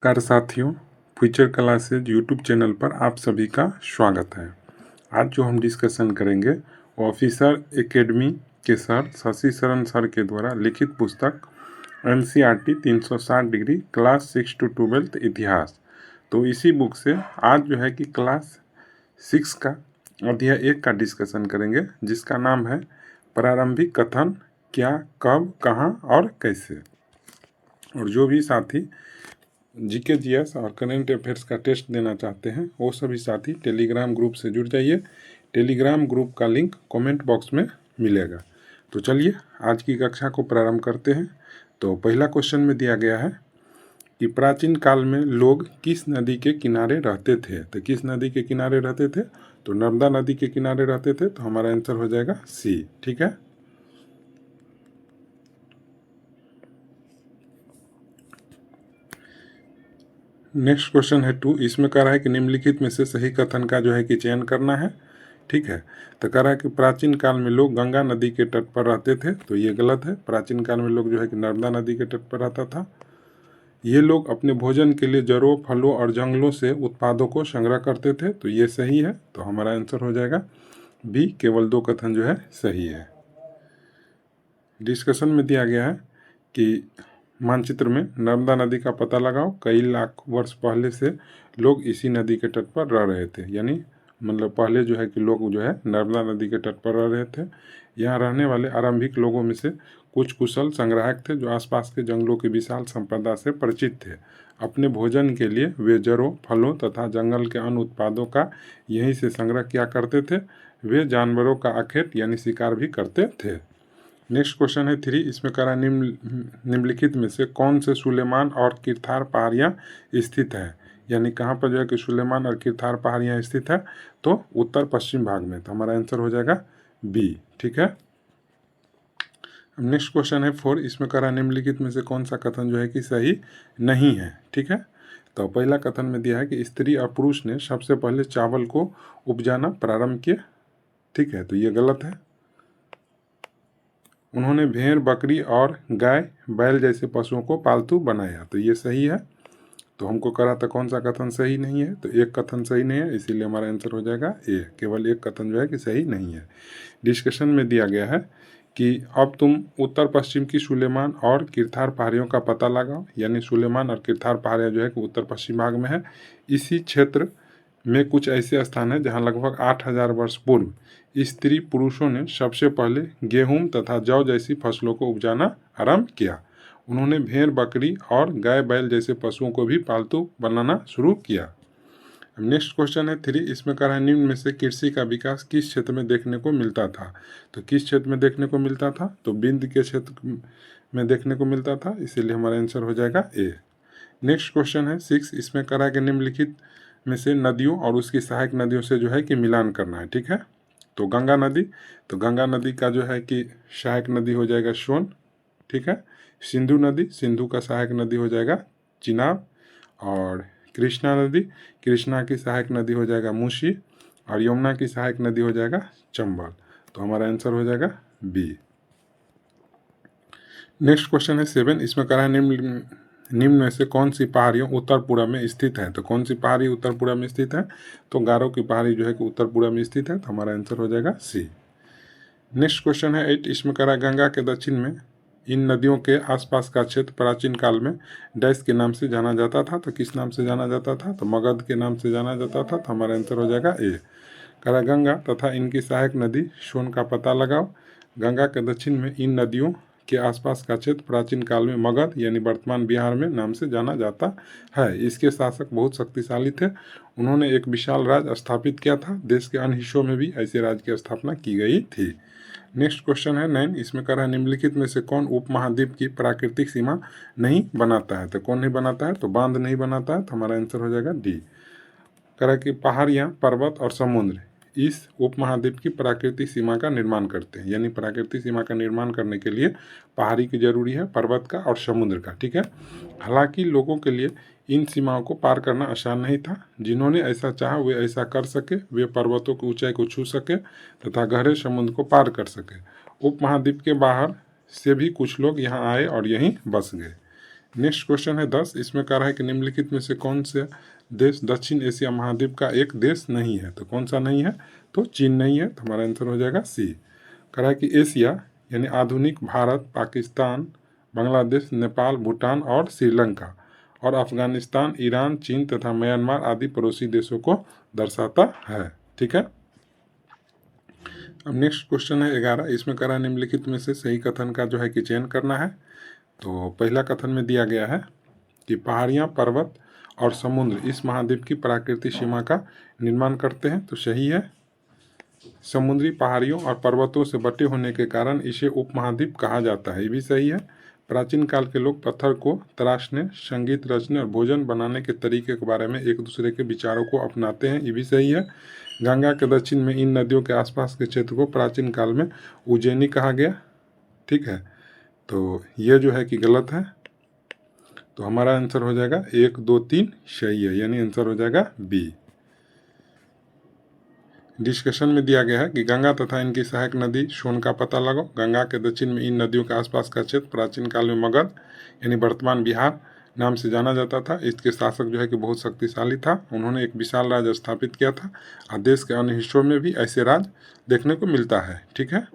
नमस्कार साथियों, future classes YouTube channel पर आप सभी का स्वागत है। आज जो हम डिस्कशन करेंगे वो ऑफिसर एकेडमी के सर शशि शरण सर के द्वारा लिखित पुस्तक NCERT 360 डिग्री क्लास 6 to 12 इतिहास। तो इसी बुक से आज जो है कि क्लास 6 का अध्याय 1 का डिस्कशन करेंगे, जिसका नाम है प्रारंभिक कथन क्या, कब, कहाँ और कैसे। और जो भी साथी GK GS और करेंट अफेयर्स का टेस्ट देना चाहते हैं वो सभी साथी टेलीग्राम ग्रुप से जुड़ जाइए। टेलीग्राम ग्रुप का लिंक कमेंट बॉक्स में मिलेगा। तो चलिए आज की कक्षा को प्रारंभ करते हैं। तो पहला क्वेश्चन में दिया गया है कि प्राचीन काल में लोग किस नदी के किनारे रहते थे। तो किस नदी के किनारे रहते थे? तो नर्मदा नदी के किनारे रहते थे। तो हमारा आंसर हो जाएगा सी। ठीक है। नेक्स्ट क्वेश्चन है 2। इसमें कह रहा है कि निम्नलिखित में से सही कथन का जो है कि चयन करना है। ठीक है। तो कह रहा है कि प्राचीन काल में लोग गंगा नदी के तट पर रहते थे। तो ये गलत है। प्राचीन काल में लोग जो है कि नर्मदा नदी के तट पर रहता था। ये लोग अपने भोजन के लिए जड़ों, फलों और जंगलों से उत्पादों को संग्रह करते थे। तो ये सही है। तो हमारा आंसर हो जाएगा बी। केवल 2 कथन जो है सही है। डिस्कशन में दिया गया है कि मानचित्र में नर्मदा नदी का पता लगाओ। कई लाख वर्ष पहले से लोग इसी नदी के तट पर रह रहे थे। यानी मतलब पहले जो है कि लोग जो है नर्मदा नदी के तट पर रह रहे थे। यहाँ रहने वाले आरंभिक लोगों में से कुछ कुशल संग्राहक थे जो आसपास के जंगलों की विशाल संपदा से परिचित थे। अपने भोजन के लिए वे जड़ों, फलों तथा जंगल के अन्य उत्पादों का यहीं से संग्रह किया करते थे। वे जानवरों का आखेट यानी शिकार भी करते थे। नेक्स्ट क्वेश्चन है 3। इसमें करा निम्नलिखित में से कौन से सुलेमान और किरथार पहाड़ियाँ स्थित है। यानी कहाँ पर जो है कि सुलेमान और किरथार पहाड़ियाँ स्थित है? तो उत्तर पश्चिम भाग में। तो हमारा आंसर हो जाएगा बी। ठीक है। नेक्स्ट क्वेश्चन है 4। इसमें करा निम्नलिखित में से कौन सा कथन जो है कि सही नहीं है। ठीक है। तो पहला कथन में दिया है कि स्त्री और पुरुष ने सबसे पहले चावल को उपजाना प्रारंभ किया। ठीक है। तो ये गलत है। उन्होंने भेड़, बकरी और गाय, बैल जैसे पशुओं को पालतू बनाया। तो ये सही है। तो हमको करा था कौन सा कथन सही नहीं है। तो एक कथन सही नहीं है, इसीलिए हमारा आंसर हो जाएगा ए। केवल एक कथन जो है कि सही नहीं है। डिस्कशन में दिया गया है कि अब तुम उत्तर पश्चिम की सुलेमान और किरथार पहाड़ियों का पता लगाओ। यानी सुलेमान और किरथार पहाड़ियाँ जो है कि उत्तर पश्चिम भाग में है। इसी क्षेत्र में कुछ ऐसे स्थान हैं जहां लगभग 8000 वर्ष पूर्व स्त्री पुरुषों ने सबसे पहले गेहूं तथा जौ जैसी फसलों को उपजाना आरंभ किया। उन्होंने भेड़, बकरी और गाय, बैल जैसे पशुओं को भी पालतू बनाना शुरू किया। नेक्स्ट क्वेश्चन है 3। इसमें कह रहा है निम्न में से कृषि का विकास किस क्षेत्र में देखने को मिलता था। तो किस क्षेत्र में देखने को मिलता था? तो विंध्य के क्षेत्र में देखने को मिलता था, इसीलिए हमारा आंसर हो जाएगा ए। नेक्स्ट क्वेश्चन है 6। इसमें कह रहा है कि निम्नलिखित में से नदियों और उसकी सहायक नदियों से जो है कि मिलान करना है। ठीक है। तो गंगा नदी, तो गंगा नदी का जो है कि सहायक नदी हो जाएगा सोन। ठीक है। सिंधु नदी, सिंधु का सहायक नदी हो जाएगा चिनाब। और कृष्णा नदी, कृष्णा की सहायक नदी हो जाएगा मूसी। और यमुना की सहायक नदी हो जाएगा चंबल। तो हमारा आंसर हो जाएगा बी। नेक्स्ट क्वेश्चन है 7। इसमें कह रहा है निम्न में से कौन सी पहाड़ियों उत्तर पूर्व में स्थित है। तो कौन सी पहाड़ी उत्तर पूर्व में स्थित है? तो गारो की पहाड़ी जो है कि उत्तर पूर्व में स्थित है। तो हमारा आंसर हो जाएगा सी। नेक्स्ट क्वेश्चन है 8। इसमें कह रहा है गंगा के दक्षिण में इन नदियों के आसपास का क्षेत्र प्राचीन काल में डैश के नाम से जाना जाता था। तो किस नाम से जाना जाता था? तो मगध के नाम से जाना जाता था। तो हमारा आंसर हो जाएगा ए। कह रहा गंगा तथा इनकी सहायक नदी सोन का पता लगाओ। गंगा के दक्षिण में इन नदियों के आसपास का क्षेत्र प्राचीन काल में मगध यानी वर्तमान बिहार में नाम से जाना जाता है। इसके शासक बहुत शक्तिशाली थे। उन्होंने एक विशाल राज्य स्थापित किया था। देश के अन्य हिस्सों में भी ऐसे राज्य की स्थापना की गई थी। नेक्स्ट क्वेश्चन है 9। इसमें कह रहा है निम्नलिखित में से कौन उपमहाद्वीप की प्राकृतिक सीमा नहीं बनाता है। तो कौन नहीं बनाता है? तो बांध नहीं बनाता है। तो हमारा आंसर हो जाएगा डी। कह रहा है कि पहाड़ियाँ, पर्वत और समुद्र इस उपमहाद्वीप की प्राकृतिक सीमा का निर्माण करते हैं। यानी प्राकृतिक सीमा का निर्माण करने के लिए पहाड़ी की जरूरी है, पर्वत का और समुद्र का। ठीक है। हालांकि लोगों के लिए इन सीमाओं को पार करना आसान नहीं था। जिन्होंने ऐसा चाहा वे ऐसा कर सके। वे पर्वतों की ऊंचाई को छू सके तथा गहरे समुद्र को पार कर सके। उपमहाद्वीप के बाहर से भी कुछ लोग यहाँ आए और यहीं बस गए। नेक्स्ट क्वेश्चन है 10, इसमें कह रहा है कि निम्नलिखित में से कौन से देश दक्षिण एशिया महाद्वीप का एक देश नहीं है। तो कौन सा नहीं है, तो चीन नहीं है, तो हमारा आंसर हो जाएगा सी। कह रहा है कि एशिया यानी आधुनिक भारत, पाकिस्तान, बांग्लादेश, नेपाल, भूटान और श्रीलंका और अफगानिस्तान, ईरान, चीन तथा म्यांमार आदि पड़ोसी देशों को दर्शाता है। ठीक है। अब नेक्स्ट क्वेश्चन है 11, इसमें कह रहा है निम्नलिखित में से सही कथन का जो है कि चयन करना है। तो पहला कथन में दिया गया है कि पहाड़ियाँ, पर्वत और समुद्र इस महाद्वीप की प्राकृतिक सीमा का निर्माण करते हैं। तो सही है। समुद्री पहाड़ियों और पर्वतों से बटे होने के कारण इसे उपमहाद्वीप कहा जाता है, ये भी सही है। प्राचीन काल के लोग पत्थर को तराशने, संगीत रचने और भोजन बनाने के तरीके के बारे में एक दूसरे के विचारों को अपनाते हैं, ये भी सही है। गंगा के दक्षिण में इन नदियों के आसपास के क्षेत्र को प्राचीन काल में उज्जैनी कहा गया। ठीक है। तो ये जो है कि गलत है, तो हमारा आंसर हो जाएगा 1, 2, 3 सही है, यानी आंसर हो जाएगा बी। डिस्कशन में दिया गया है कि गंगा तथा इनकी सहायक नदी सोन का पता लगाओ। गंगा के दक्षिण में इन नदियों के आसपास का क्षेत्र प्राचीन काल में मगध यानी वर्तमान बिहार नाम से जाना जाता था। इसके शासक जो है कि बहुत शक्तिशाली था, उन्होंने एक विशाल राज्य स्थापित किया था और देश के अन्य हिस्सों में भी ऐसे राज्य देखने को मिलता है। ठीक है।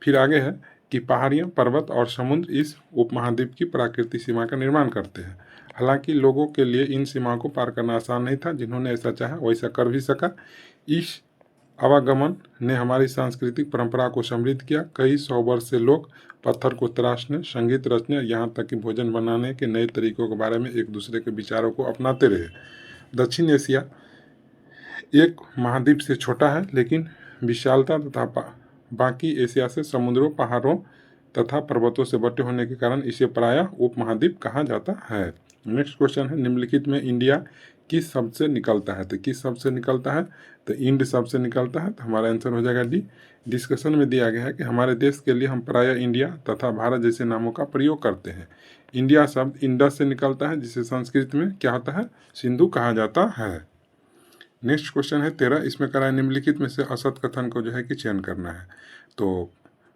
फिर आगे है कि पहाड़ियाँ, पर्वत और समुद्र इस उपमहाद्वीप की प्राकृतिक सीमा का निर्माण करते हैं। हालांकि लोगों के लिए इन सीमाओं को पार करना आसान नहीं था, जिन्होंने ऐसा चाहा वैसा कर भी सका। इस आवागमन ने हमारी सांस्कृतिक परंपरा को समृद्ध किया। कई सौ वर्ष से लोग पत्थर को तराशने, संगीत रचने, यहाँ तक कि भोजन बनाने के नए तरीकों के बारे में एक दूसरे के विचारों को अपनाते रहे। दक्षिण एशिया एक महाद्वीप से छोटा है, लेकिन विशालता तथा बाकी एशिया से समुद्रों, पहाड़ों तथा पर्वतों से बटे होने के कारण इसे प्रायः उपमहाद्वीप कहा जाता है। नेक्स्ट क्वेश्चन है निम्नलिखित में इंडिया किस शब्द से निकलता है। तो किस शब्द से निकलता है, तो इंड शब्द से निकलता है, तो हमारा आंसर हो जाएगा डी। डिस्कशन में दिया गया है कि हमारे देश के लिए हम प्रायः इंडिया तथा भारत जैसे नामों का प्रयोग करते हैं। इंडिया शब्द इंडस से निकलता है, जिसे संस्कृत में क्या होता है, सिंधु कहा जाता है। नेक्स्ट क्वेश्चन है 13, इसमें करा है निम्नलिखित में से असत कथन को जो है कि चयन करना है। तो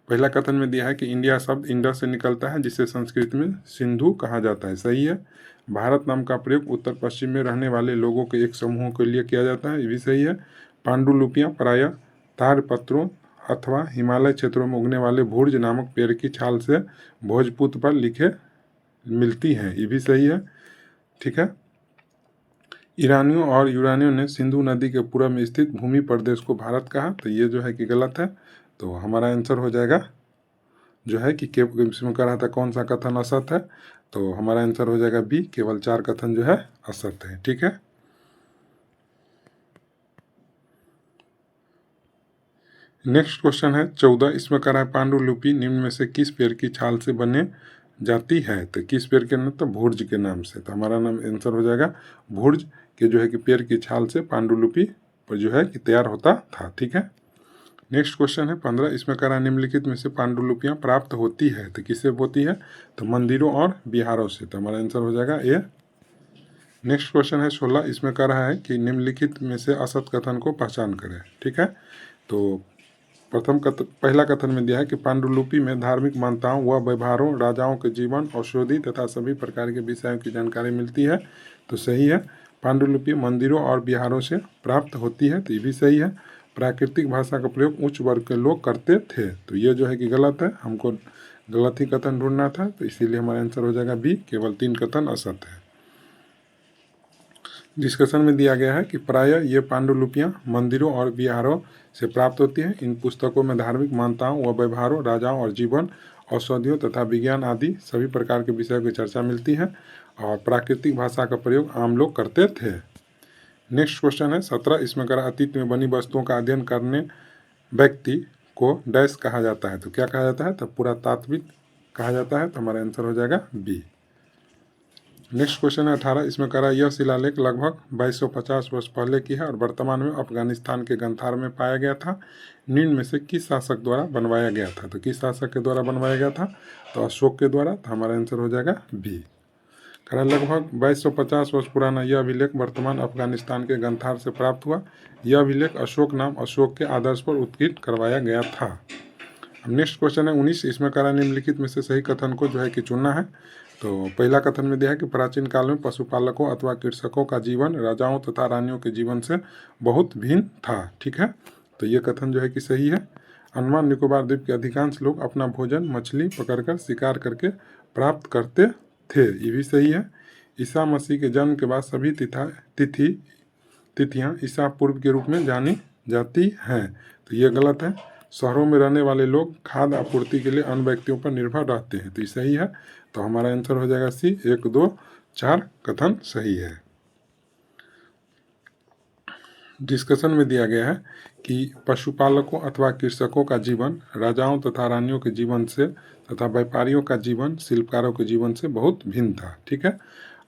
पहला कथन में दिया है कि इंडिया शब्द इंडस से निकलता है, जिसे संस्कृत में सिंधु कहा जाता है, सही है। भारत नाम का प्रयोग उत्तर पश्चिम में रहने वाले लोगों के एक समूह के लिए किया जाता है, ये भी सही है। पांडुलिपियाँ प्रायः ताड़पत्रों अथवा हिमालय क्षेत्रों में उगने वाले भूर्ज नामक पेड़ की छाल से भोजपुत्र पर लिखे मिलती हैं, ये भी सही है। ठीक है। ईरानियों और यूरानियों ने सिंधु नदी के पूर्व में स्थित भूमि प्रदेश को भारत कहा, तो ये जो है कि गलत है। तो हमारा आंसर हो जाएगा जो है कि इसमें कह रहा था कौन सा कथन असत है, तो हमारा आंसर हो जाएगा बी, केवल 4 कथन जो है असत है। ठीक है। नेक्स्ट क्वेश्चन है 14, इसमें कह रहा है पांडुलिपि निम्न में से किस पेड़ की छाल से बने जाती है। तो किस पेड़ के नाम, तो भुर्ज के नाम से। तो हमारा नाम आंसर हो जाएगा भुर्ज के जो है कि पेड़ की छाल से पांडुलिपि पर जो है कि तैयार होता था। ठीक है। नेक्स्ट क्वेश्चन है 15, इसमें कह रहा है निम्नलिखित में से पांडुलिपियाँ प्राप्त होती है। तो किससे होती है, तो मंदिरों और विहारों से। तो हमारा आंसर हो जाएगा ए। नेक्स्ट क्वेश्चन है 16, इसमें कह रहा है कि निम्नलिखित में से असत कथन को पहचान करें। ठीक है। तो पहला कथन में दिया है कि पांडुलिपि में धार्मिक मान्यताओं व व्यवहारों, राजाओं के जीवन, औषधि तथा सभी प्रकार के विषयों की जानकारी मिलती है, तो सही है। पांडुलिपि मंदिरों और विहारों से प्राप्त होती है, तो ये भी सही है। प्राकृतिक भाषा का प्रयोग उच्च वर्ग के लोग करते थे, तो ये जो है कि गलत है, हमको गलत ही कथन ढूंढना था, तो इसीलिए हमारा आंसर हो जाएगा बी, केवल 3 कथन असत है। डिस्कशन में दिया गया है कि प्रायः ये पांडुलिपियाँ मंदिरों और विहारों से प्राप्त होती हैं। इन पुस्तकों में धार्मिक मान्यताओं व व्यवहारों, राजाओं और जीवन, औषधियों तथा विज्ञान आदि सभी प्रकार के विषयों की चर्चा मिलती है और प्राकृतिक भाषा का प्रयोग आम लोग करते थे। नेक्स्ट क्वेश्चन है 17, इसमें कहा अतीत में बनी वस्तुओं का अध्ययन करने व्यक्ति को डैश कहा जाता है। तो क्या कहा जाता है, तो पुरातात्विक कहा जाता है, तो हमारा आंसर हो जाएगा बी। नेक्स्ट क्वेश्चन है 18, इसमें कह रहा है यह शिलालेख लगभग 2250 वर्ष पहले की है और वर्तमान में अफगानिस्तान के गंधार में पाया गया था। निम्न में से किस शासक द्वारा बनवाया गया था। तो किस शासक के द्वारा बनवाया गया था, तो अशोक के द्वारा, तो हमारा आंसर हो जाएगा बी। कह रहा लगभग 2250 वर्ष पुराना यह अभिलेख वर्तमान अफगानिस्तान के गंधार से प्राप्त हुआ। यह अभिलेख अशोक नाम अशोक के आदर्श पर उत्कीर्ण करवाया गया था। अब नेक्स्ट क्वेश्चन है 19, इसमें कह रहा निम्नलिखित में से सही कथन को जो है कि चुनना है। तो पहला कथन में दिया है कि प्राचीन काल में पशुपालकों अथवा कृषकों का जीवन राजाओं तथा रानियों के जीवन से बहुत भिन्न था। ठीक है, तो ये कथन जो है कि सही है। अंडमान निकोबार द्वीप के अधिकांश लोग अपना भोजन मछली पकड़कर शिकार करके प्राप्त करते थे, ये भी सही है। ईसा मसीह के जन्म के बाद सभी तिथियां ईसा पूर्व के रूप में जानी जाती हैं, तो ये गलत है। शहरों में रहने वाले लोग खाद्य आपूर्ति के लिए अन्य व्यक्तियों पर निर्भर रहते हैं, तो ये सही है। तो हमारा आंसर हो जाएगा सी, 1, 2, 4 कथन सही है। डिस्कशन में दिया गया है कि पशुपालकों अथवा कृषकों का जीवन राजाओं तथा रानियों के जीवन से तथा व्यापारियों का जीवन शिल्पकारों के जीवन से बहुत भिन्न था। ठीक है,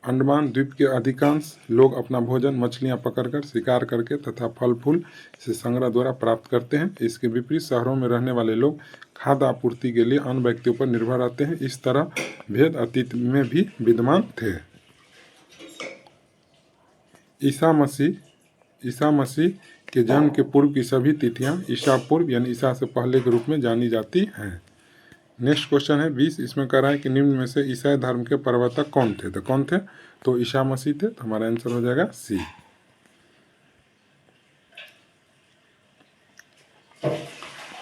अंडमान द्वीप के अधिकांश लोग अपना भोजन मछलियां पकड़कर शिकार करके तथा फल फूल से संग्रह द्वारा प्राप्त करते हैं। इसके विपरीत शहरों में रहने वाले लोग खाद्य आपूर्ति के लिए अन्य व्यक्तियों पर निर्भर रहते हैं। इस तरह भेद अतीत में भी विद्यमान थे। ईसा मसीह के जन्म के पूर्व की सभी तिथियां ईसा पूर्व यानी ईसा से पहले के रूप में जानी जाती हैं। नेक्स्ट क्वेश्चन है 20, इसमें कह रहा है कि निम्न में से ईसाई धर्म के प्रवर्तक कौन थे? तो कौन थे? तो ईसा मसीह थे, तो हमारा आंसर हो जाएगा सी।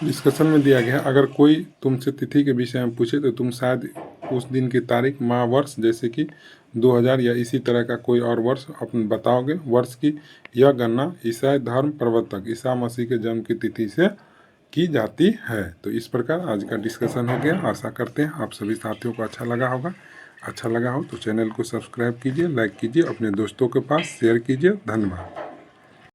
डिस्कशन में दिया गया, अगर कोई तुमसे तिथि के विषय में पूछे तो तुम शायद उस दिन की तारीख, माह, वर्ष जैसे कि 2000 या इसी तरह का कोई और वर्ष अपन बताओगे। वर्ष की यह गणना ईसाई धर्म प्रवर्तक ईसा मसीह के जन्म की तिथि से की जाती है। तो इस प्रकार आज का डिस्कशन हो गया। आशा करते हैं आप सभी साथियों को अच्छा लगा होगा। अच्छा लगा हो तो चैनल को सब्सक्राइब कीजिए, लाइक कीजिए, अपने दोस्तों के पास शेयर कीजिए। धन्यवाद।